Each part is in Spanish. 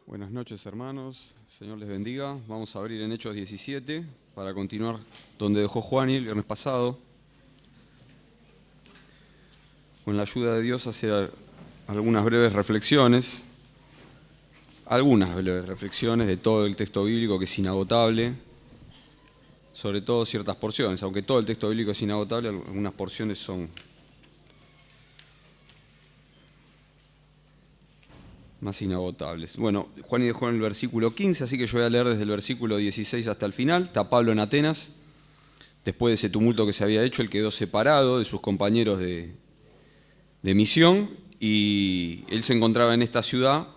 Buenas noches, hermanos. Señor les bendiga. Vamos a abrir en Hechos 17 para continuar donde dejó Juan el viernes pasado. Con la ayuda de Dios hacer algunas breves reflexiones. De todo el texto bíblico que es inagotable. Sobre todo ciertas porciones. Aunque todo el texto bíblico es inagotable, algunas porciones son más inagotables. Bueno, Juan y dejó en el versículo 15, así que yo voy a leer desde el versículo 16 hasta el final. Está Pablo en Atenas. Después de ese tumulto que se había hecho, él quedó separado de sus compañeros de misión y él se encontraba en esta ciudad.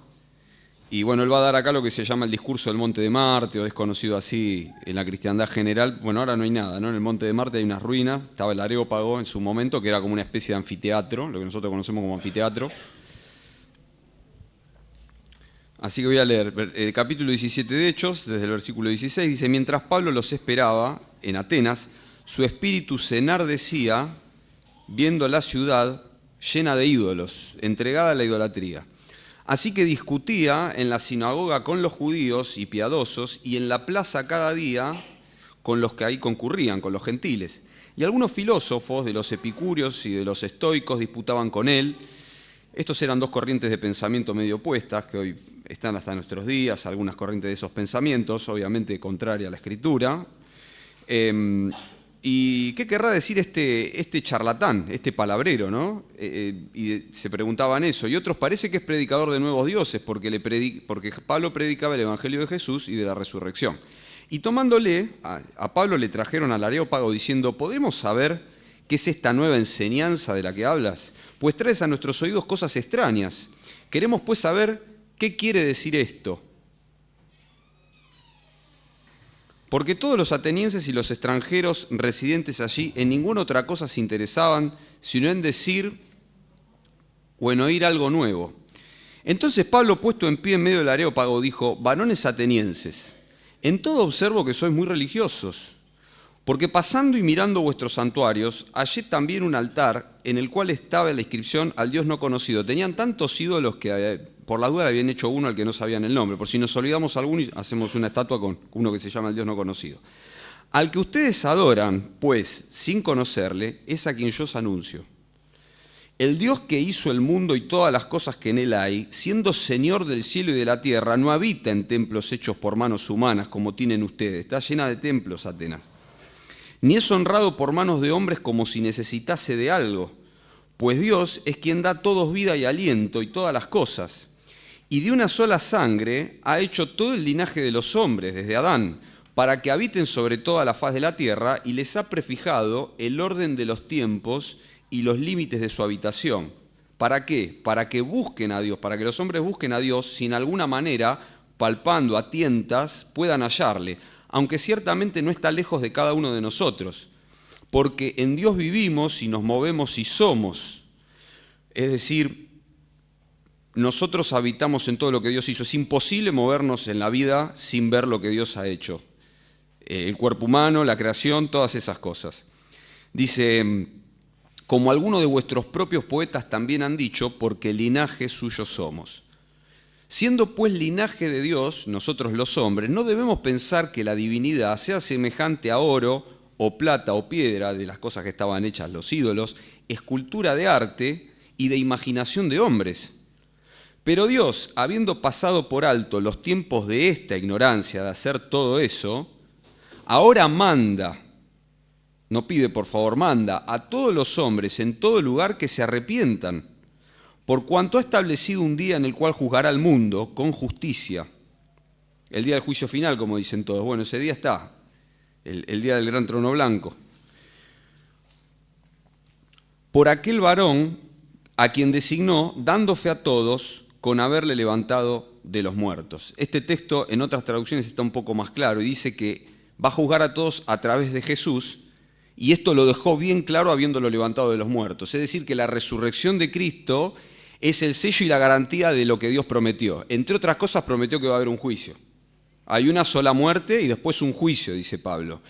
Y bueno, él va a dar acá lo que se llama el discurso del Monte de Marte, o es conocido así en la cristiandad general. Bueno, ahora no hay nada, ¿no? En el Monte de Marte hay unas ruinas, estaba el Areópago en su momento, que era como una especie de anfiteatro, lo que nosotros conocemos como anfiteatro. Así que voy a leer el capítulo 17 de Hechos, desde el versículo 16, dice: mientras Pablo los esperaba en Atenas, su espíritu se enardecía viendo la ciudad llena de ídolos, entregada a la idolatría. Así que discutía en la sinagoga con los judíos y piadosos, y en la plaza cada día con los que ahí concurrían, con los gentiles. Y algunos filósofos de los epicúreos y de los estoicos disputaban con él. Estos eran dos corrientes de pensamiento medio opuestas, que hoy están hasta nuestros días, algunas corrientes de esos pensamientos, obviamente contraria a la Escritura. ¿Y qué querrá decir este charlatán, este palabrero, ¿no? Y se preguntaban eso. Y otros parece que es predicador de nuevos dioses, porque Pablo predicaba el Evangelio de Jesús y de la resurrección. Y tomándole, a Pablo le trajeron al Areópago diciendo: ¿podemos saber qué es esta nueva enseñanza de la que hablas? Pues traes a nuestros oídos cosas extrañas. Queremos pues saber qué quiere decir esto. Porque todos los atenienses y los extranjeros residentes allí en ninguna otra cosa se interesaban, sino en decir o en oír algo nuevo. Entonces Pablo, puesto en pie en medio del Areópago, dijo: varones atenienses, en todo observo que sois muy religiosos, porque pasando y mirando vuestros santuarios, hallé también un altar en el cual estaba la inscripción al Dios no conocido. Tenían tantos ídolos que por la duda habían hecho uno al que no sabían el nombre. Por si nos olvidamos alguno, hacemos una estatua con uno que se llama el Dios no conocido. Al que ustedes adoran, pues, sin conocerle, es a quien yo os anuncio. El Dios que hizo el mundo y todas las cosas que en él hay, siendo Señor del cielo y de la tierra, no habita en templos hechos por manos humanas como tienen ustedes. Está llena de templos Atenas. Ni es honrado por manos de hombres como si necesitase de algo, pues Dios es quien da a todos vida y aliento y todas las cosas. Y de una sola sangre ha hecho todo el linaje de los hombres, desde Adán, para que habiten sobre toda la faz de la tierra, y les ha prefijado el orden de los tiempos y los límites de su habitación. ¿Para qué? Para que busquen a Dios, para que los hombres busquen a Dios, sin alguna manera, palpando a tientas, puedan hallarle, aunque ciertamente no está lejos de cada uno de nosotros, porque en Dios vivimos y nos movemos y somos. Es decir, nosotros habitamos en todo lo que Dios hizo. Es imposible movernos en la vida sin ver lo que Dios ha hecho. El cuerpo humano, la creación, todas esas cosas. Dice: como algunos de vuestros propios poetas también han dicho, porque linaje suyo somos. Siendo pues linaje de Dios, nosotros los hombres, no debemos pensar que la divinidad sea semejante a oro o plata o piedra, de las cosas que estaban hechas los ídolos, escultura de arte y de imaginación de hombres. Pero Dios, habiendo pasado por alto los tiempos de esta ignorancia de hacer todo eso, ahora manda, no pide por favor, manda a todos los hombres en todo lugar que se arrepientan, por cuanto ha establecido un día en el cual juzgará al mundo con justicia. El día del juicio final, como dicen todos. Bueno, ese día está, el día del gran trono blanco. Por aquel varón a quien designó, dando fe a todos, con haberle levantado de los muertos. Este texto en otras traducciones está un poco más claro y dice que va a juzgar a todos a través de Jesús, y esto lo dejó bien claro habiéndolo levantado de los muertos. Es decir, que la resurrección de Cristo es el sello y la garantía de lo que Dios prometió. Entre otras cosas, prometió que va a haber un juicio. Hay una sola muerte y después un juicio, dice Pablo.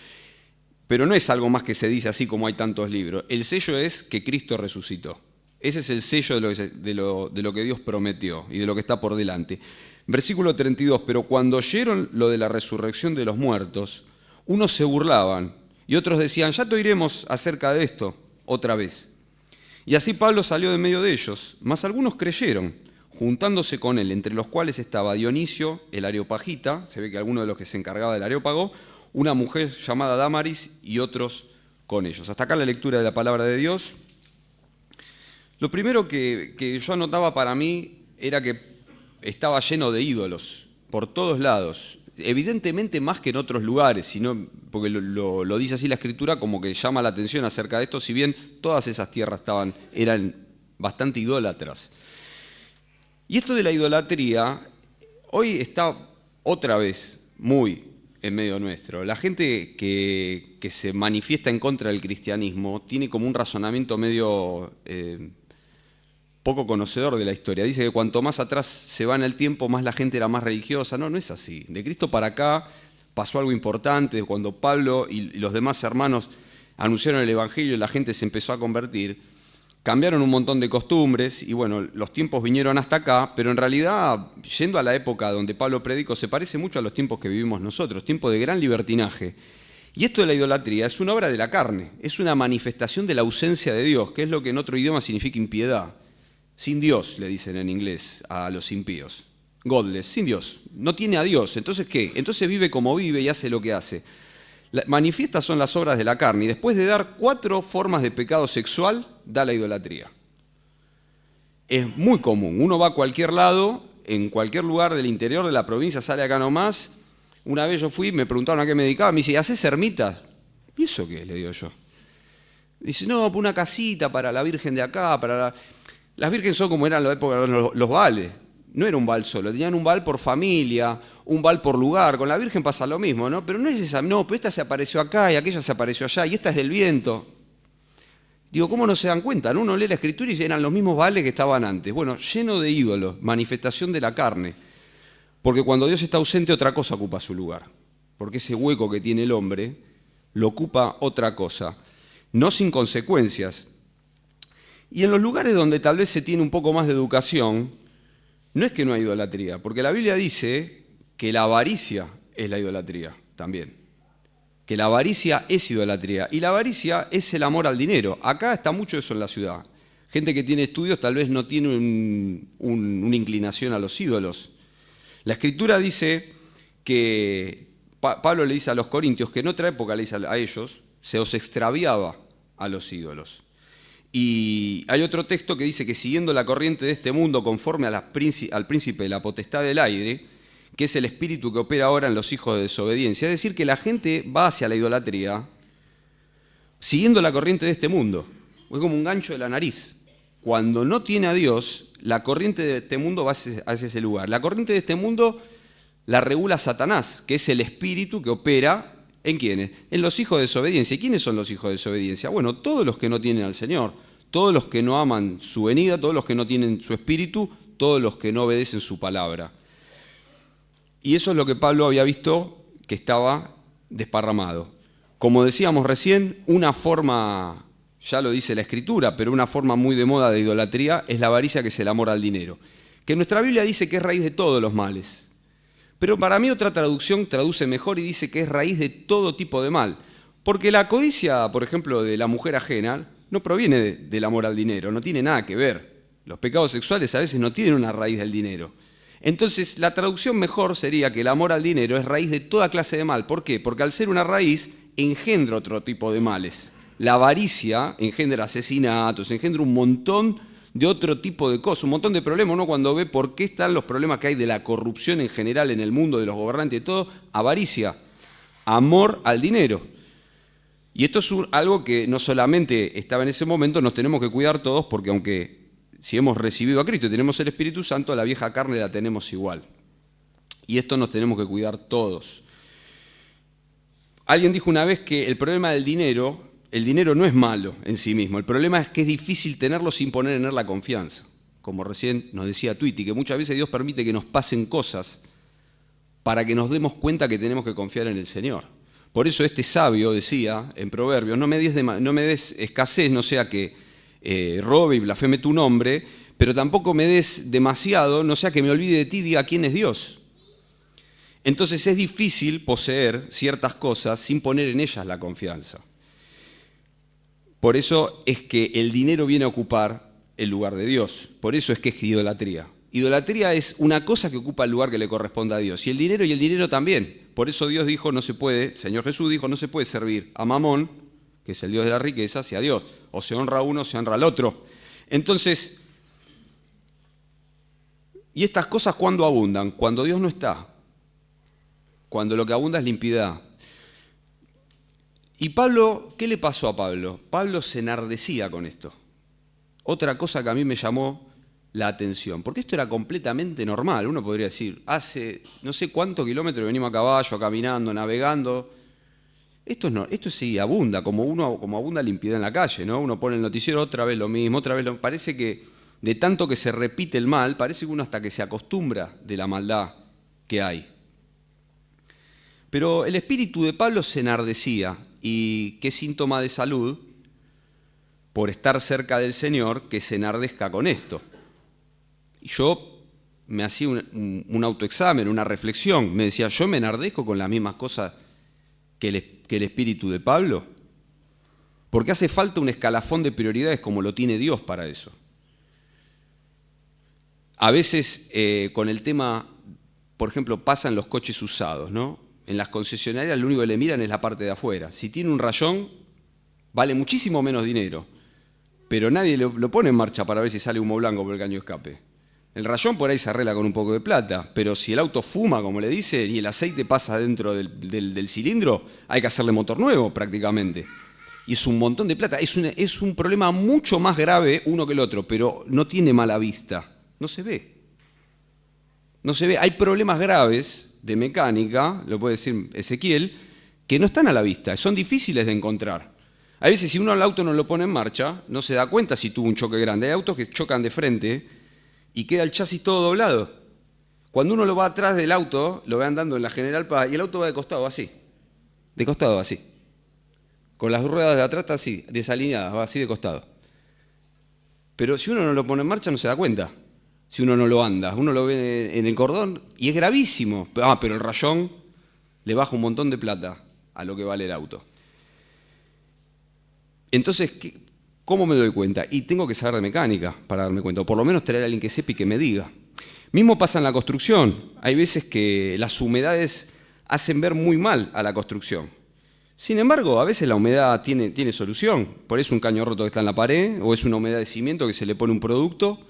Pero no es algo más que se dice así como hay tantos libros. El sello es que Cristo resucitó. Ese es el sello de lo que Dios prometió y de lo que está por delante. Versículo 32, pero cuando oyeron lo de la resurrección de los muertos, unos se burlaban y otros decían, ya te oiremos acerca de esto otra vez. Y así Pablo salió de medio de ellos, mas algunos creyeron, juntándose con él, entre los cuales estaba Dionisio, el areopagita, se ve que alguno de los que se encargaba del areópago, una mujer llamada Dámaris y otros con ellos. Hasta acá la lectura de la palabra de Dios. Lo primero que yo anotaba para mí era que estaba lleno de ídolos por todos lados, evidentemente más que en otros lugares, sino, porque lo dice así la Escritura, como que llama la atención acerca de esto, si bien todas esas tierras eran bastante idólatras. Y esto de la idolatría hoy está otra vez muy en medio nuestro. La gente que se manifiesta en contra del cristianismo tiene como un razonamiento medio poco conocedor de la historia. Dice que cuanto más atrás se va en el tiempo, más la gente era más religiosa. No, no es así. De Cristo para acá pasó algo importante. Cuando Pablo y los demás hermanos anunciaron el Evangelio y la gente se empezó a convertir, cambiaron un montón de costumbres y bueno, los tiempos vinieron hasta acá, pero en realidad, yendo a la época donde Pablo predicó, se parece mucho a los tiempos que vivimos nosotros, tiempos de gran libertinaje. Y esto de la idolatría es una obra de la carne, es una manifestación de la ausencia de Dios, que es lo que en otro idioma significa impiedad. Sin Dios, le dicen en inglés a los impíos. Godless, sin Dios. No tiene a Dios. ¿Entonces qué? Entonces vive como vive y hace lo que hace. Manifiestas son las obras de la carne. Y después de dar 4 formas de pecado sexual, da la idolatría. Es muy común. Uno va a cualquier lado, en cualquier lugar del interior de la provincia, sale acá nomás. Una vez yo fui, me preguntaron a qué me dedicaba. Me dice, ¿haces ermitas? ¿Y eso qué? Le digo yo. Dice, no, una casita para la Virgen de acá, para la... Las vírgenes son como eran en la época de los Baales. No era un Baal solo, tenían un Baal por familia, un Baal por lugar. Con la Virgen pasa lo mismo, ¿no? Pero no es esa, no, pero esta se apareció acá y aquella se apareció allá y esta es del viento. Digo, ¿cómo no se dan cuenta? ¿No? Uno lee la Escritura y eran los mismos Baales que estaban antes. Bueno, lleno de ídolos, manifestación de la carne. Porque cuando Dios está ausente, otra cosa ocupa su lugar. Porque ese hueco que tiene el hombre lo ocupa otra cosa. No sin consecuencias. Y en los lugares donde tal vez se tiene un poco más de educación, no es que no hay idolatría, porque la Biblia dice que la avaricia es la idolatría también. Que la avaricia es idolatría. Y la avaricia es el amor al dinero. Acá está mucho eso en la ciudad. Gente que tiene estudios tal vez no tiene una inclinación a los ídolos. La Escritura dice que Pablo le dice a los corintios que en otra época le dice a ellos, se os extraviaba a los ídolos. Y hay otro texto que dice que siguiendo la corriente de este mundo conforme al príncipe de la potestad del aire, que es el espíritu que opera ahora en los hijos de desobediencia, es decir, que la gente va hacia la idolatría siguiendo la corriente de este mundo. Es como un gancho de la nariz. Cuando no tiene a Dios, la corriente de este mundo va hacia ese lugar. La corriente de este mundo la regula Satanás, que es el espíritu que opera ¿en quiénes? En los hijos de desobediencia. ¿Y quiénes son los hijos de desobediencia? Bueno, todos los que no tienen al Señor, todos los que no aman su venida, todos los que no tienen su espíritu, todos los que no obedecen su palabra. Y eso es lo que Pablo había visto que estaba desparramado. Como decíamos recién, una forma, ya lo dice la Escritura, pero una forma muy de moda de idolatría es la avaricia, que es el amor al dinero. Que nuestra Biblia dice que es raíz de todos los males. Pero para mí otra traducción traduce mejor y dice que es raíz de todo tipo de mal. Porque la codicia, por ejemplo, de la mujer ajena, no proviene del amor al dinero, no tiene nada que ver. Los pecados sexuales a veces no tienen una raíz del dinero. Entonces, la traducción mejor sería que el amor al dinero es raíz de toda clase de mal. ¿Por qué? Porque al ser una raíz, engendra otro tipo de males. La avaricia engendra asesinatos, engendra un montón de otro tipo de cosas, un montón de problemas. Uno cuando ve por qué están los problemas que hay de la corrupción en general en el mundo, de los gobernantes y todo, avaricia, amor al dinero. Y esto es algo que no solamente estaba en ese momento, nos tenemos que cuidar todos, porque aunque si hemos recibido a Cristo y tenemos el Espíritu Santo, la vieja carne la tenemos igual. Y esto nos tenemos que cuidar todos. Alguien dijo una vez que el problema del dinero, el dinero no es malo en sí mismo, el problema es que es difícil tenerlo sin poner en él la confianza. Como recién nos decía Twitty, que muchas veces Dios permite que nos pasen cosas para que nos demos cuenta que tenemos que confiar en el Señor. Por eso este sabio decía en Proverbios, no me des escasez, no sea que robe y blasfeme tu nombre, pero tampoco me des demasiado, no sea que me olvide de ti y diga quién es Dios. Entonces es difícil poseer ciertas cosas sin poner en ellas la confianza. Por eso es que el dinero viene a ocupar el lugar de Dios. Por eso es que es idolatría. Idolatría es una cosa que ocupa el lugar que le corresponde a Dios. Y el dinero también. Por eso Dios dijo, no se puede, Señor Jesús dijo, no se puede servir a Mamón, que es el Dios de la riqueza, hacia Dios. O se honra a uno o se honra al otro. Entonces, ¿y estas cosas cuándo abundan? Cuando Dios no está. Cuando lo que abunda es la impiedad. Y Pablo, ¿qué le pasó a Pablo? Pablo se enardecía con esto. Otra cosa que a mí me llamó la atención, porque esto era completamente normal. Uno podría decir, hace no sé cuántos kilómetros venimos a caballo, caminando, navegando. Esto sí abunda, como abunda la impiedad en la calle, ¿no? Uno pone el noticiero otra vez lo mismo, otra vez lo mismo. Parece que de tanto que se repite el mal, parece que uno hasta que se acostumbra de la maldad que hay. Pero el espíritu de Pablo se enardecía. ¿Y qué síntoma de salud? Por estar cerca del Señor, que se enardezca con esto. Y yo me hacía un autoexamen, una reflexión. Me decía, ¿yo me enardezco con las mismas cosas que el espíritu de Pablo? Porque hace falta un escalafón de prioridades como lo tiene Dios para eso. A veces con el tema, por ejemplo, pasan los coches usados, ¿no? En las concesionarias lo único que le miran es la parte de afuera. Si tiene un rayón, vale muchísimo menos dinero, pero nadie lo pone en marcha para ver si sale humo blanco por el caño de escape. El rayón por ahí se arregla con un poco de plata, pero si el auto fuma, como le dicen, y el aceite pasa dentro del cilindro, hay que hacerle motor nuevo prácticamente. Y es un montón de plata. Es un problema mucho más grave uno que el otro, pero no tiene mala vista. No se ve. No se ve. Hay problemas graves de mecánica, lo puede decir Ezequiel, que no están a la vista, son difíciles de encontrar. A veces si uno al auto no lo pone en marcha, no se da cuenta si tuvo un choque grande. Hay autos que chocan de frente y queda el chasis todo doblado. Cuando uno lo va atrás del auto, lo ve andando en la General Paz y el auto va de costado así, con las ruedas de atrás así, desalineadas, va así de costado. Pero si uno no lo pone en marcha no se da cuenta. Si uno no lo anda, uno lo ve en el cordón y es gravísimo. Pero el rayón le baja un montón de plata a lo que vale el auto. Entonces, ¿cómo me doy cuenta? Y tengo que saber de mecánica para darme cuenta, o por lo menos traer a alguien que sepa y que me diga. Mismo pasa en la construcción. Hay veces que las humedades hacen ver muy mal a la construcción. Sin embargo, a veces la humedad tiene solución. Por eso un caño roto que está en la pared, o es una humedad de cimiento que se le pone un producto,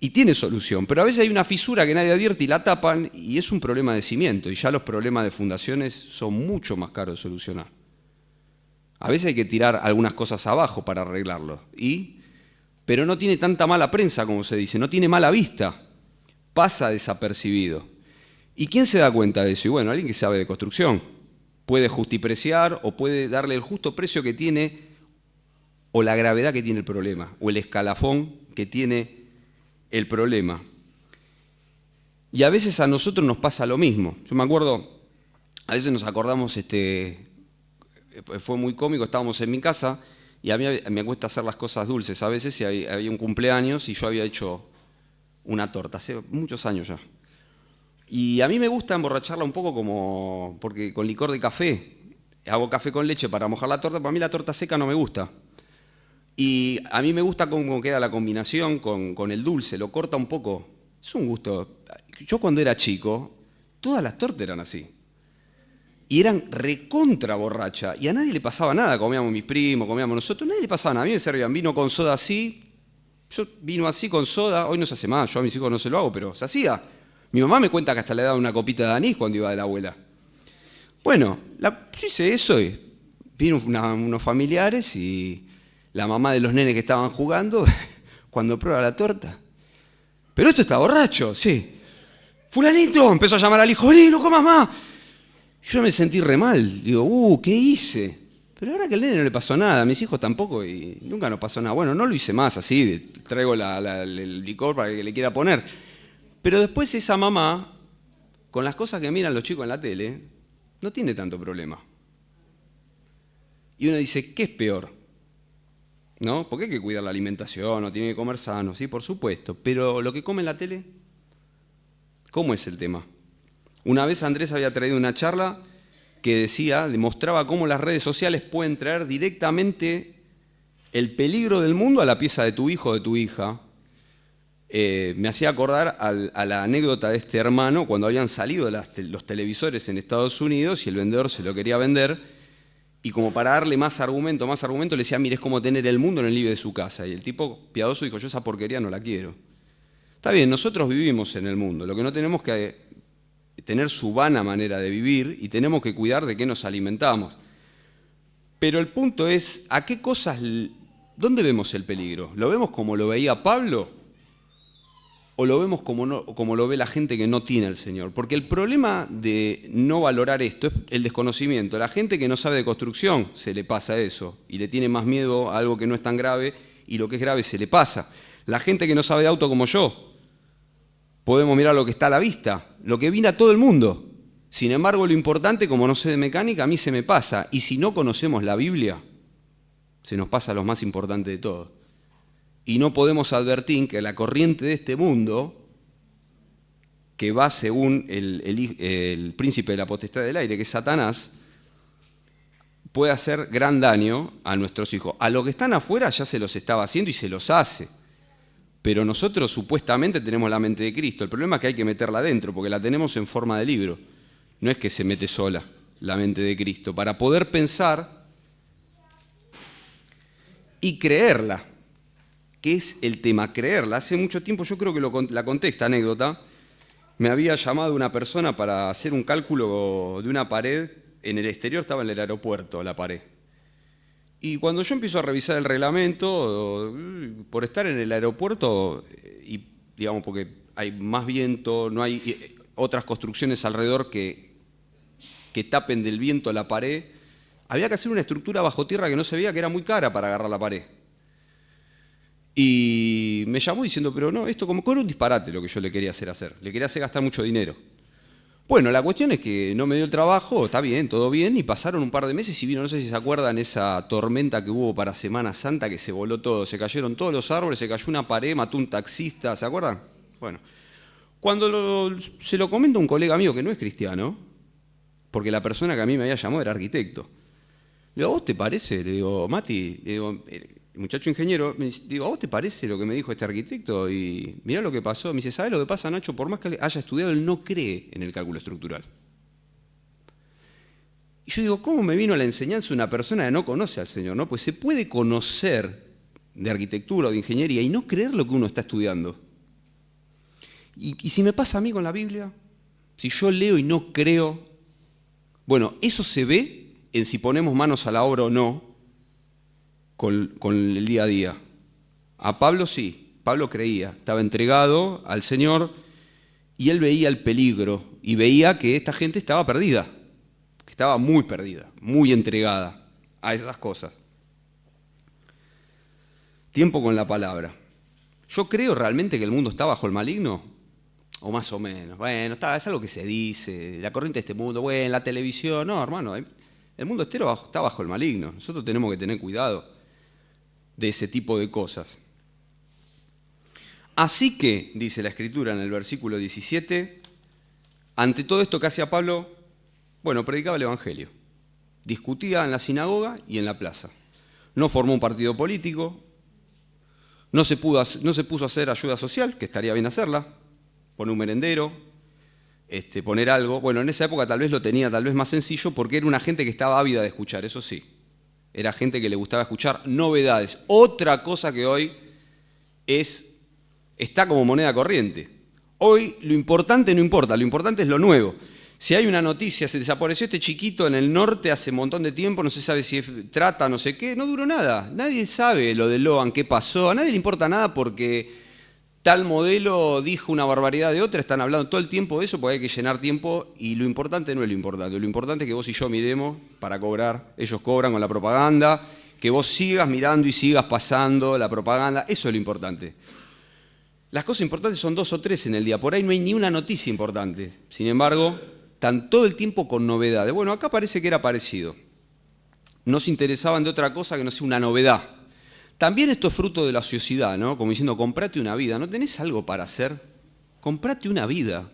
y tiene solución, pero a veces hay una fisura que nadie advierte y la tapan y es un problema de cimiento y ya los problemas de fundaciones son mucho más caros de solucionar. A veces hay que tirar algunas cosas abajo para arreglarlo, pero no tiene tanta mala prensa como se dice, no tiene mala vista, pasa desapercibido. ¿Y quién se da cuenta de eso? Y bueno, alguien que sabe de construcción, puede justipreciar o puede darle el justo precio que tiene o la gravedad que tiene el problema o el escalafón que tiene el problema. Y a veces a nosotros nos pasa lo mismo. Yo me acuerdo, a veces nos acordamos, fue muy cómico, estábamos en mi casa y a mí me cuesta hacer las cosas dulces a veces y había un cumpleaños y yo había hecho una torta, hace muchos años ya. Y a mí me gusta emborracharla un poco porque con licor de café, hago café con leche para mojar la torta, para mí la torta seca no me gusta. Y a mí me gusta cómo queda la combinación con el dulce, lo corta un poco. Es un gusto. Yo cuando era chico, todas las tortas eran así. Y eran recontra borracha. Y a nadie le pasaba nada. Comíamos mis primos, comíamos nosotros, nadie le pasaba nada. A mí me servían vino con soda así. Yo vino así con soda. Hoy no se hace más, yo a mis hijos no se lo hago, pero se hacía. Mi mamá me cuenta que hasta le daba una copita de anís cuando iba de la abuela. Bueno, yo hice eso y vino unos familiares y la mamá de los nenes que estaban jugando, cuando prueba la torta. Pero esto está borracho, sí. Fulanito, empezó a llamar al hijo, no comas más. Yo me sentí re mal. Digo, ¿qué hice? Pero ahora que al nene no le pasó nada, a mis hijos tampoco, y nunca nos pasó nada. Bueno, no lo hice más así, traigo el licor para que le quiera poner. Pero después esa mamá, con las cosas que miran los chicos en la tele, no tiene tanto problema. Y uno dice, ¿qué es peor? ¿no? Porque hay que cuidar la alimentación, no tiene que comer sano, sí, por supuesto. Pero lo que come en la tele, ¿cómo es el tema? Una vez Andrés había traído una charla que demostraba cómo las redes sociales pueden traer directamente el peligro del mundo a la pieza de tu hijo o de tu hija. Me hacía acordar a la anécdota de este hermano cuando habían salido los televisores en Estados Unidos y el vendedor se lo quería vender y como para darle más argumento, le decía, mire, es como tener el mundo en el living de su casa. Y el tipo piadoso dijo, yo esa porquería no la quiero. Está bien, nosotros vivimos en el mundo, lo que no tenemos que tener su vana manera de vivir y tenemos que cuidar de qué nos alimentamos. Pero el punto es, ¿a qué cosas, dónde vemos el peligro? ¿Lo vemos como lo veía Pablo? ¿O lo vemos como lo ve la gente que no tiene al Señor? Porque el problema de no valorar esto es el desconocimiento. La gente que no sabe de construcción se le pasa eso y le tiene más miedo a algo que no es tan grave y lo que es grave se le pasa. La gente que no sabe de auto como yo, podemos mirar lo que está a la vista, lo que viene a todo el mundo. Sin embargo, lo importante, como no sé de mecánica, a mí se me pasa. Y si no conocemos la Biblia, se nos pasa lo más importante de todo. Y no podemos advertir que la corriente de este mundo, que va según el príncipe de la potestad del aire, que es Satanás, puede hacer gran daño a nuestros hijos. A los que están afuera ya se los estaba haciendo y se los hace. Pero nosotros supuestamente tenemos la mente de Cristo. El problema es que hay que meterla adentro, porque la tenemos en forma de libro. No es que se mete sola la mente de Cristo. Para poder pensar y creerla. ¿Qué es el tema? Creerla. Hace mucho tiempo, yo creo que la conté esta anécdota, me había llamado una persona para hacer un cálculo de una pared, en el exterior estaba en el aeropuerto la pared. Y cuando yo empiezo a revisar el reglamento, por estar en el aeropuerto, y digamos porque hay más viento, no hay otras construcciones alrededor que tapen del viento la pared, había que hacer una estructura bajo tierra que no se veía, que era muy cara para agarrar la pared. Y me llamó diciendo, pero no, esto como era un disparate lo que yo le quería hacer. Le quería hacer gastar mucho dinero. Bueno, la cuestión es que no me dio el trabajo, está bien, todo bien, y pasaron un par de meses y vino, no sé si se acuerdan, esa tormenta que hubo para Semana Santa, que se voló todo, se cayeron todos los árboles, se cayó una pared, mató un taxista, ¿se acuerdan? Bueno, cuando se lo comenta un colega mío que no es cristiano, porque la persona que a mí me había llamado era arquitecto, le digo, ¿a vos te parece? Le digo, Mati, le digo, el muchacho ingeniero, digo, ¿a vos te parece lo que me dijo este arquitecto? Y mirá lo que pasó. Me dice, ¿sabés lo que pasa, Nacho? Por más que haya estudiado, él no cree en el cálculo estructural. Y yo digo, ¿cómo me vino la enseñanza de una persona que no conoce al Señor? ¿No? Pues se puede conocer de arquitectura o de ingeniería y no creer lo que uno está estudiando. Y si me pasa a mí con la Biblia, si yo leo y no creo, bueno, eso se ve en si ponemos manos a la obra o no, con el día a día. A Pablo sí, Pablo creía, estaba entregado al Señor y él veía el peligro y veía que esta gente estaba perdida, que estaba muy perdida, muy entregada a esas cosas. Tiempo con la palabra. ¿Yo creo realmente que el mundo está bajo el maligno? O más o menos. Bueno, es algo que se dice, la corriente de este mundo, bueno, la televisión. No, hermano, el mundo entero está bajo el maligno. Nosotros tenemos que tener cuidado de ese tipo de cosas. Así que, dice la Escritura en el versículo 17, ante todo esto que hacía Pablo, bueno, predicaba el Evangelio. Discutía en la sinagoga y en la plaza. No formó un partido político, no se puso a hacer ayuda social, que estaría bien hacerla, poner un merendero, poner algo. Bueno, en esa época tal vez lo tenía tal vez más sencillo porque era una gente que estaba ávida de escuchar, eso sí. Era gente que le gustaba escuchar novedades. Otra cosa que hoy está como moneda corriente. Hoy lo importante no importa, lo importante es lo nuevo. Si hay una noticia, se desapareció este chiquito en el norte hace un montón de tiempo, no se sabe si trata, no sé qué, no duró nada. Nadie sabe lo de Loan, qué pasó, a nadie le importa nada porque tal modelo dijo una barbaridad de otra, están hablando todo el tiempo de eso porque hay que llenar tiempo y lo importante no es lo importante es que vos y yo miremos para cobrar, ellos cobran con la propaganda, que vos sigas mirando y sigas pasando la propaganda, eso es lo importante. Las cosas importantes son 2 o 3 en el día, por ahí no hay ni una noticia importante, sin embargo, están todo el tiempo con novedades. Bueno, acá parece que era parecido, no se interesaban de otra cosa que no sea una novedad. También esto es fruto de la ociosidad, ¿no? Como diciendo, comprate una vida. ¿No tenés algo para hacer? Comprate una vida.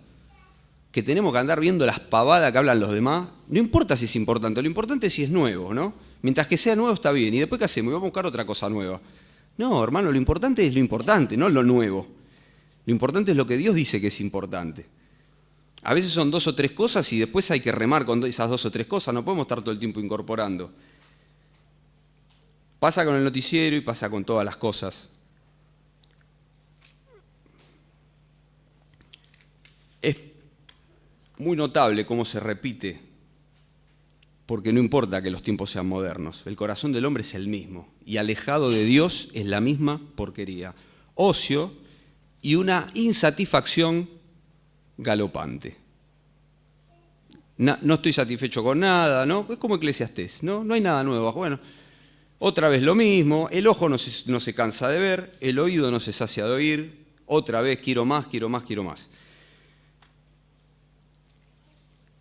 Que tenemos que andar viendo las pavadas que hablan los demás. No importa si es importante, lo importante es si es nuevo, ¿no? Mientras que sea nuevo está bien. ¿Y después qué hacemos? Vamos a buscar otra cosa nueva. No, hermano, lo importante es lo importante, no lo nuevo. Lo importante es lo que Dios dice que es importante. A veces son 2 o 3 cosas y después hay que remar con esas 2 o 3 cosas. No podemos estar todo el tiempo incorporando. Pasa con el noticiero y pasa con todas las cosas. Es muy notable cómo se repite, porque no importa que los tiempos sean modernos. El corazón del hombre es el mismo y alejado de Dios es la misma porquería. Ocio y una insatisfacción galopante. No estoy satisfecho con nada, ¿no? Es como Eclesiastés, ¿no? No hay nada nuevo. Bueno, otra vez lo mismo, el ojo no se cansa de ver, el oído no se sacia de oír, otra vez quiero más, quiero más, quiero más.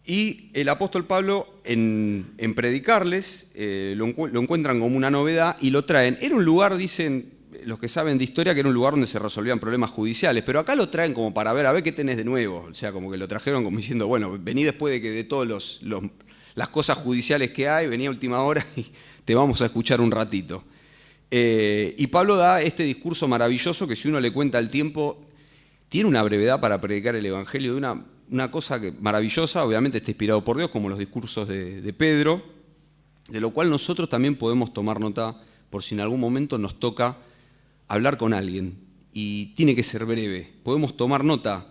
Y el apóstol Pablo, en predicarles, lo encuentran como una novedad y lo traen. Era un lugar, dicen los que saben de historia, que era un lugar donde se resolvían problemas judiciales, pero acá lo traen como para ver, a ver qué tenés de nuevo. O sea, como que lo trajeron como diciendo, bueno, vení después de que de todas las cosas judiciales que hay, vení a última hora y te vamos a escuchar un ratito. Y Pablo da este discurso maravilloso que si uno le cuenta el tiempo, tiene una brevedad para predicar el Evangelio de una cosa maravillosa, obviamente está inspirado por Dios, como los discursos de Pedro, de lo cual nosotros también podemos tomar nota por si en algún momento nos toca hablar con alguien y tiene que ser breve. Podemos tomar nota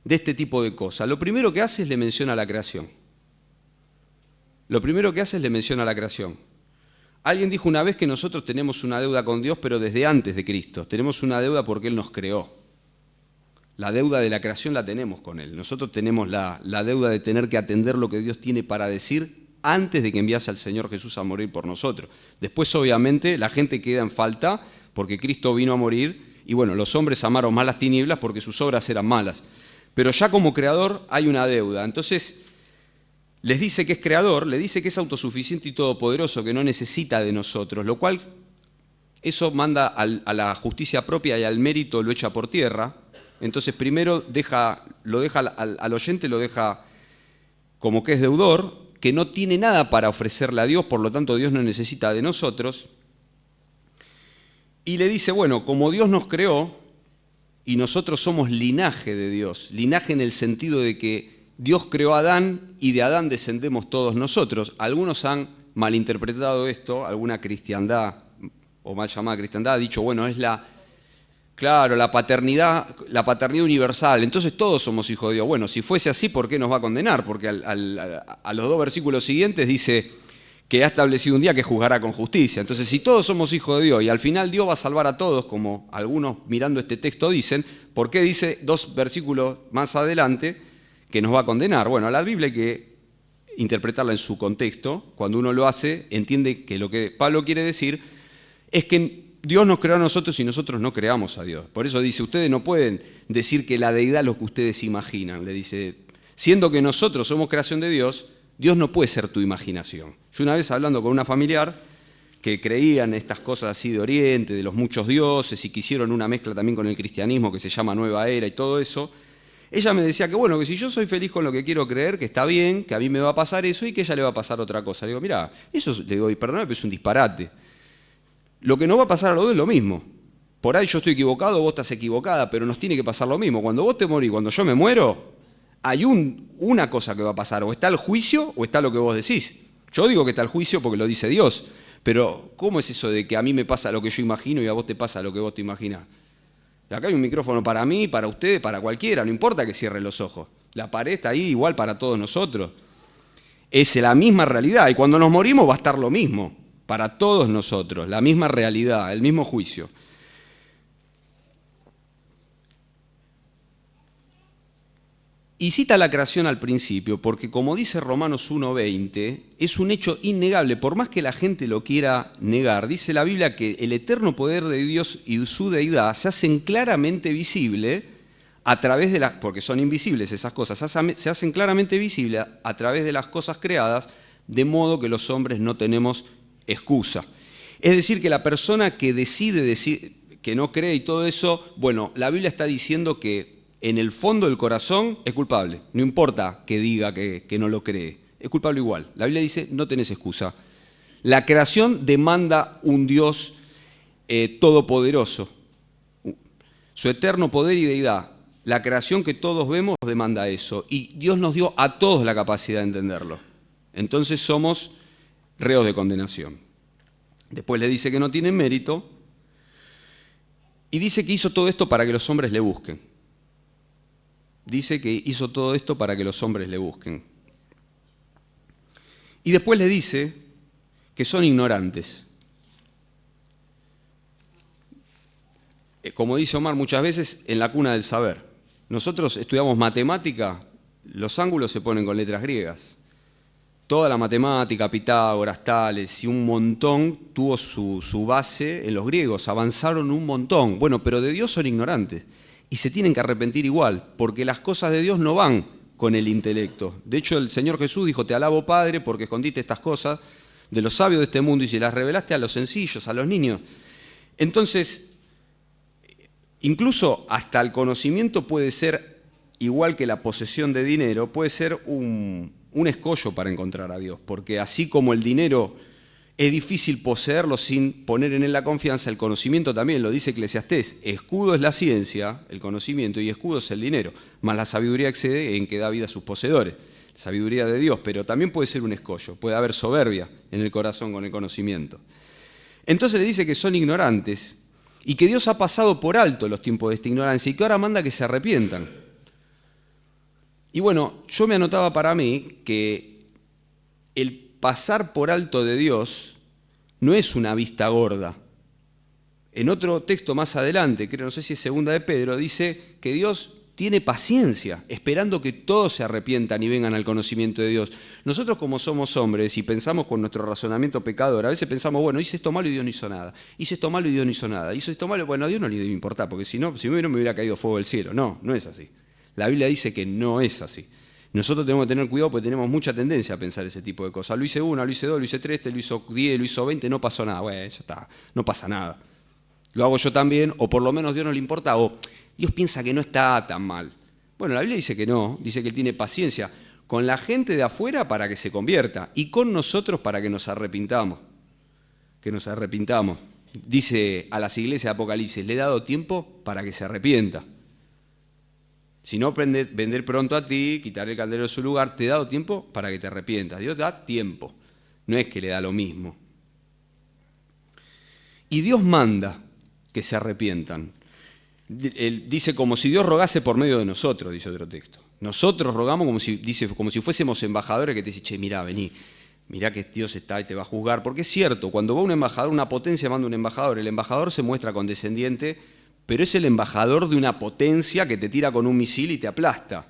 de este tipo de cosas. Lo primero que hace es le menciona la creación. Alguien dijo una vez que nosotros tenemos una deuda con Dios, pero desde antes de Cristo. Tenemos una deuda porque Él nos creó. La deuda de la creación la tenemos con Él. Nosotros tenemos la deuda de tener que atender lo que Dios tiene para decir antes de que enviase al Señor Jesús a morir por nosotros. Después, obviamente, la gente queda en falta porque Cristo vino a morir y, bueno, los hombres amaron más las tinieblas porque sus obras eran malas. Pero ya como creador hay una deuda. Entonces, les dice que es creador, le dice que es autosuficiente y todopoderoso, que no necesita de nosotros, lo cual eso manda a la justicia propia y al mérito lo echa por tierra. Entonces primero lo deja al oyente, lo deja como que es deudor, que no tiene nada para ofrecerle a Dios, por lo tanto Dios no necesita de nosotros. Y le dice, bueno, como Dios nos creó y nosotros somos linaje de Dios, linaje en el sentido de que Dios creó a Adán y de Adán descendemos todos nosotros. Algunos han malinterpretado esto, alguna cristiandad o mal llamada cristiandad ha dicho, bueno, es la paternidad universal, entonces todos somos hijos de Dios. Bueno, si fuese así, ¿por qué nos va a condenar? Porque a los 2 versículos siguientes dice que ha establecido un día que juzgará con justicia. Entonces, si todos somos hijos de Dios y al final Dios va a salvar a todos, como algunos mirando este texto dicen, ¿por qué dice 2 versículos más adelante que nos va a condenar? Bueno, a la Biblia hay que interpretarla en su contexto. Cuando uno lo hace, entiende que lo que Pablo quiere decir es que Dios nos creó a nosotros y nosotros no creamos a Dios. Por eso dice, ustedes no pueden decir que la deidad es lo que ustedes imaginan. Le dice, siendo que nosotros somos creación de Dios, Dios no puede ser tu imaginación. Yo una vez hablando con una familiar que creía en estas cosas así de Oriente, de los muchos dioses, y que hicieron una mezcla también con el cristianismo que se llama Nueva Era y todo eso, ella me decía que bueno, que si yo soy feliz con lo que quiero creer, que está bien, que a mí me va a pasar eso y que a ella le va a pasar otra cosa. Le digo, mira, eso, le digo, y perdóname, pero es un disparate. Lo que no va a pasar a los dos es lo mismo. Por ahí yo estoy equivocado, vos estás equivocada, pero nos tiene que pasar lo mismo. Cuando vos te morís, cuando yo me muero, hay una cosa que va a pasar. O está el juicio o está lo que vos decís. Yo digo que está el juicio porque lo dice Dios. Pero ¿cómo es eso de que a mí me pasa lo que yo imagino y a vos te pasa lo que vos te imaginás? Acá hay un micrófono para mí, para ustedes, para cualquiera. No importa que cierre los ojos. La pared está ahí igual para todos nosotros. Es la misma realidad. Y cuando nos morimos va a estar lo mismo. Para todos nosotros, la misma realidad, el mismo juicio. Y cita la creación al principio, porque como dice Romanos 1:20, es un hecho innegable, por más que la gente lo quiera negar. Dice la Biblia que el eterno poder de Dios y su deidad se hacen claramente visibles a través de las, porque son invisibles esas cosas, se hacen claramente visibles a través de las cosas creadas, de modo que los hombres no tenemos excusa. Es decir, que la persona que decide decir que no cree y todo eso, bueno, la Biblia está diciendo que en el fondo del corazón es culpable. No importa que diga que no lo cree, es culpable igual. La Biblia dice, no tenés excusa. La creación demanda un Dios todopoderoso. Su eterno poder y deidad. La creación que todos vemos demanda eso. Y Dios nos dio a todos la capacidad de entenderlo. Entonces somos reos de condenación. Después le dice que no tiene mérito. Y dice que hizo todo esto para que los hombres le busquen. Dice que hizo todo esto para que los hombres le busquen. Y después le dice que son ignorantes. Como dice Omar muchas veces, en la cuna del saber. Nosotros estudiamos matemática, los ángulos se ponen con letras griegas. Toda la matemática, Pitágoras, Tales y un montón tuvo su base en los griegos, avanzaron un montón. Bueno, pero de Dios son ignorantes y se tienen que arrepentir igual, porque las cosas de Dios no van con el intelecto. De hecho, el Señor Jesús dijo, te alabo Padre porque escondiste estas cosas de los sabios de este mundo y se las revelaste a los sencillos, a los niños. Entonces, incluso hasta el conocimiento puede ser, igual que la posesión de dinero, puede ser un escollo para encontrar a Dios, porque así como el dinero es difícil poseerlo sin poner en él la confianza, el conocimiento también, lo dice Eclesiastés, escudo es la ciencia, el conocimiento, y escudo es el dinero, más la sabiduría excede en que da vida a sus poseedores, sabiduría de Dios, pero también puede ser un escollo, puede haber soberbia en el corazón con el conocimiento. Entonces le dice que son ignorantes y que Dios ha pasado por alto los tiempos de esta ignorancia y que ahora manda que se arrepientan. Y bueno, yo me anotaba para mí que el pasar por alto de Dios no es una vista gorda. En otro texto más adelante, creo, no sé si es segunda de Pedro, dice que Dios tiene paciencia, esperando que todos se arrepientan y vengan al conocimiento de Dios. Nosotros como somos hombres y pensamos con nuestro razonamiento pecador, a veces pensamos, bueno, hice esto malo y Dios no hizo nada. Hice esto malo y Dios no hizo nada. Hice esto malo, bueno, a Dios no le debe importar, porque si no me hubiera caído fuego del cielo. No, no es así. La Biblia dice que no es así. Nosotros tenemos que tener cuidado porque tenemos mucha tendencia a pensar ese tipo de cosas. Lo hice una, lo hice dos, lo hice tres, lo hizo 10, lo hizo 20, no pasó nada. Bueno, ya está, no pasa nada. Lo hago yo también, o por lo menos a Dios no le importa, o Dios piensa que no está tan mal. Bueno, la Biblia dice que no, dice que Él tiene paciencia con la gente de afuera para que se convierta y con nosotros para que nos arrepintamos. Que nos arrepintamos. Dice a las iglesias de Apocalipsis, le he dado tiempo para que se arrepienta. Si no, vender pronto a ti, quitar el candelero de su lugar, te he dado tiempo para que te arrepientas. Dios da tiempo, no es que le da lo mismo. Y Dios manda que se arrepientan. Él dice como si Dios rogase por medio de nosotros, dice otro texto. Nosotros rogamos como si fuésemos embajadores que te dicen, che, mirá, vení, mirá que Dios está y te va a juzgar. Porque es cierto, cuando va un embajador, una potencia manda un embajador, el embajador se muestra condescendiente, pero es el embajador de una potencia que te tira con un misil y te aplasta.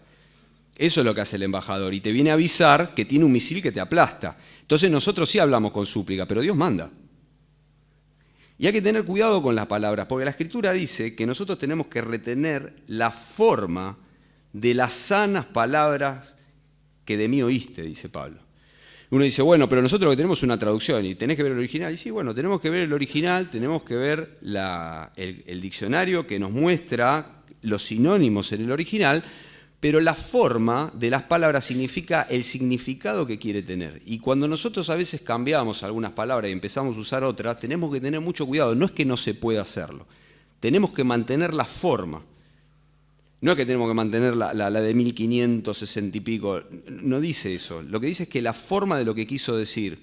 Eso es lo que hace el embajador, y te viene a avisar que tiene un misil que te aplasta. Entonces nosotros sí hablamos con súplica, pero Dios manda. Y hay que tener cuidado con las palabras, porque la Escritura dice que nosotros tenemos que retener la forma de las sanas palabras que de mí oíste, dice Pablo. Uno dice, bueno, pero nosotros lo que tenemos es una traducción y tenés que ver el original. Y sí, bueno, tenemos que ver el original, tenemos que ver el diccionario que nos muestra los sinónimos en el original, pero la forma de las palabras significa el significado que quiere tener. Y cuando nosotros a veces cambiamos algunas palabras y empezamos a usar otras, tenemos que tener mucho cuidado. No es que no se pueda hacerlo, tenemos que mantener la forma. No es que tenemos que mantener la de 1560 y pico, no dice eso. Lo que dice es que la forma de lo que quiso decir.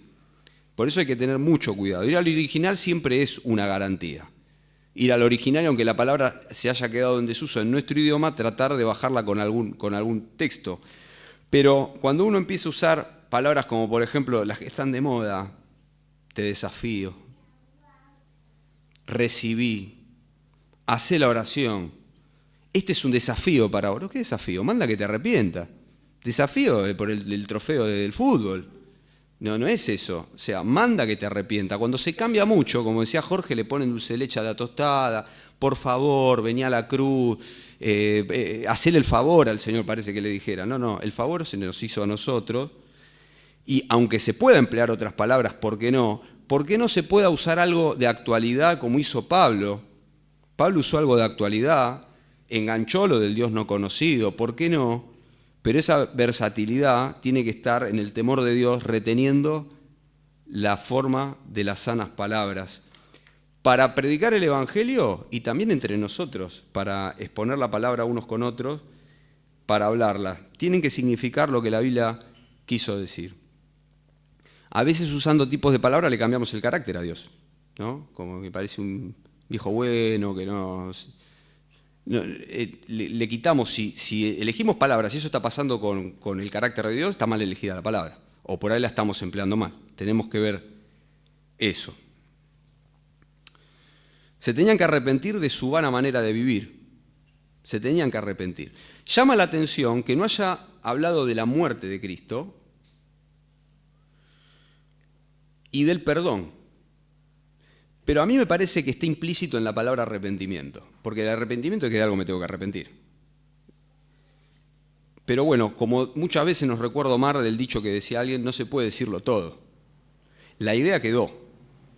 Por eso hay que tener mucho cuidado. Ir al original siempre es una garantía. Ir al original, aunque la palabra se haya quedado en desuso en nuestro idioma, tratar de bajarla con algún texto. Pero cuando uno empieza a usar palabras como, por ejemplo, las que están de moda, te desafío, recibí, hacé la oración. Este es un desafío para vos. ¿Qué desafío? Manda que te arrepientas. Desafío por el trofeo del fútbol. No, no es eso. O sea, manda que te arrepientas. Cuando se cambia mucho, como decía Jorge, le ponen dulce de leche a la tostada. Por favor, vení a la cruz. Hacele el favor al Señor, parece que le dijera. No, el favor se nos hizo a nosotros. Y aunque se pueda emplear otras palabras, ¿por qué no? ¿por qué no se pueda usar algo de actualidad como hizo Pablo? Pablo usó algo de actualidad, enganchó lo del Dios no conocido, ¿por qué no? Pero esa versatilidad tiene que estar en el temor de Dios, reteniendo la forma de las sanas palabras. Para predicar el Evangelio y también entre nosotros, para exponer la palabra unos con otros, para hablarla. Tienen que significar lo que la Biblia quiso decir. A veces usando tipos de palabras le cambiamos el carácter a Dios, ¿no? Como que parece un viejo bueno, que no le quitamos, si elegimos palabras y eso está pasando con el carácter de Dios, está mal elegida la palabra. O por ahí la estamos empleando mal. Tenemos que ver eso. Se tenían que arrepentir de su vana manera de vivir. Se tenían que arrepentir. Llama la atención que no haya hablado de la muerte de Cristo y del perdón. Pero a mí me parece que está implícito en la palabra arrepentimiento, porque el arrepentimiento es que de algo me tengo que arrepentir. Pero bueno, como muchas veces nos recuerdo Omar del dicho que decía alguien, no se puede decirlo todo. La idea quedó.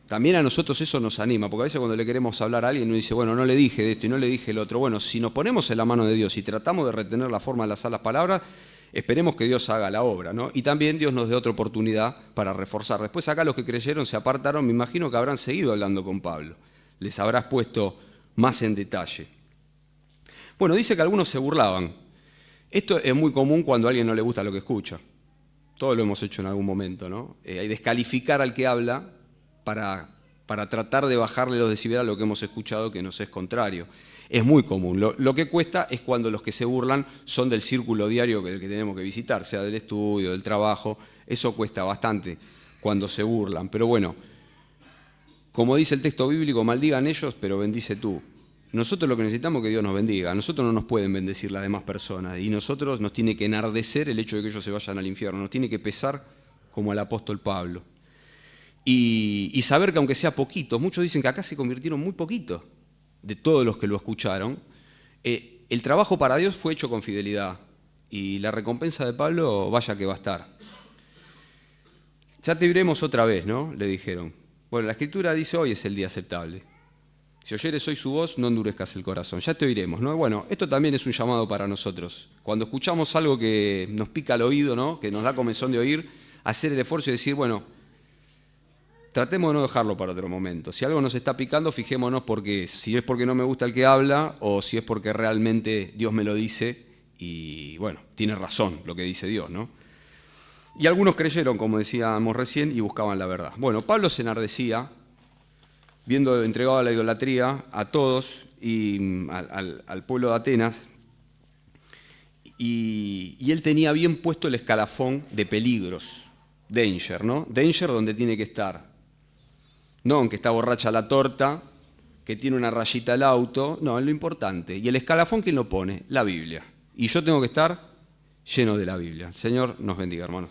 También a nosotros eso nos anima, porque a veces cuando le queremos hablar a alguien uno dice, bueno, no le dije de esto y no le dije el otro. Bueno, si nos ponemos en la mano de Dios y tratamos de retener la forma de las palabras, esperemos que Dios haga la obra, ¿no? Y también Dios nos dé otra oportunidad para reforzar. Después acá los que creyeron se apartaron, me imagino que habrán seguido hablando con Pablo. Les habrás puesto más en detalle. Bueno, dice que algunos se burlaban. Esto es muy común cuando a alguien no le gusta lo que escucha. Todos lo hemos hecho en algún momento, ¿no? Descalificar al que habla para tratar de bajarle los decibeles a lo que hemos escuchado que nos es contrario. Es muy común. Lo que cuesta es cuando los que se burlan son del círculo diario que tenemos que visitar, sea del estudio, del trabajo. Eso cuesta bastante cuando se burlan. Pero bueno, como dice el texto bíblico, maldigan ellos, pero bendice tú. Nosotros lo que necesitamos es que Dios nos bendiga. A nosotros no nos pueden bendecir las demás personas. Y nosotros nos tiene que enardecer el hecho de que ellos se vayan al infierno. Nos tiene que pesar como al apóstol Pablo. Y saber que aunque sea poquito, muchos dicen que acá se convirtieron muy poquitos de todos los que lo escucharon, el trabajo para Dios fue hecho con fidelidad y la recompensa de Pablo, vaya que va a estar. Ya te iremos otra vez, ¿no? Le dijeron. Bueno, la Escritura dice hoy es el día aceptable. Si oyeres hoy su voz, no endurezcas el corazón. Ya te oiremos, ¿no? Bueno, esto también es un llamado para nosotros. Cuando escuchamos algo que nos pica el oído, ¿no? Que nos da comezón de oír, hacer el esfuerzo y decir, bueno, tratemos de no dejarlo para otro momento. Si algo nos está picando, fijémonos por qué es. Si es porque no me gusta el que habla o si es porque realmente Dios me lo dice y, bueno, tiene razón lo que dice Dios, ¿no? Y algunos creyeron, como decíamos recién, y buscaban la verdad. Bueno, Pablo se enardecía, viendo entregado a la idolatría a todos y al pueblo de Atenas, y él tenía bien puesto el escalafón de peligros, danger, ¿no? Danger donde tiene que estar. No, aunque está borracha la torta, que tiene una rayita el auto, no, es lo importante. ¿Y el escalafón quién lo pone? La Biblia. Y yo tengo que estar lleno de la Biblia. El Señor nos bendiga, hermanos.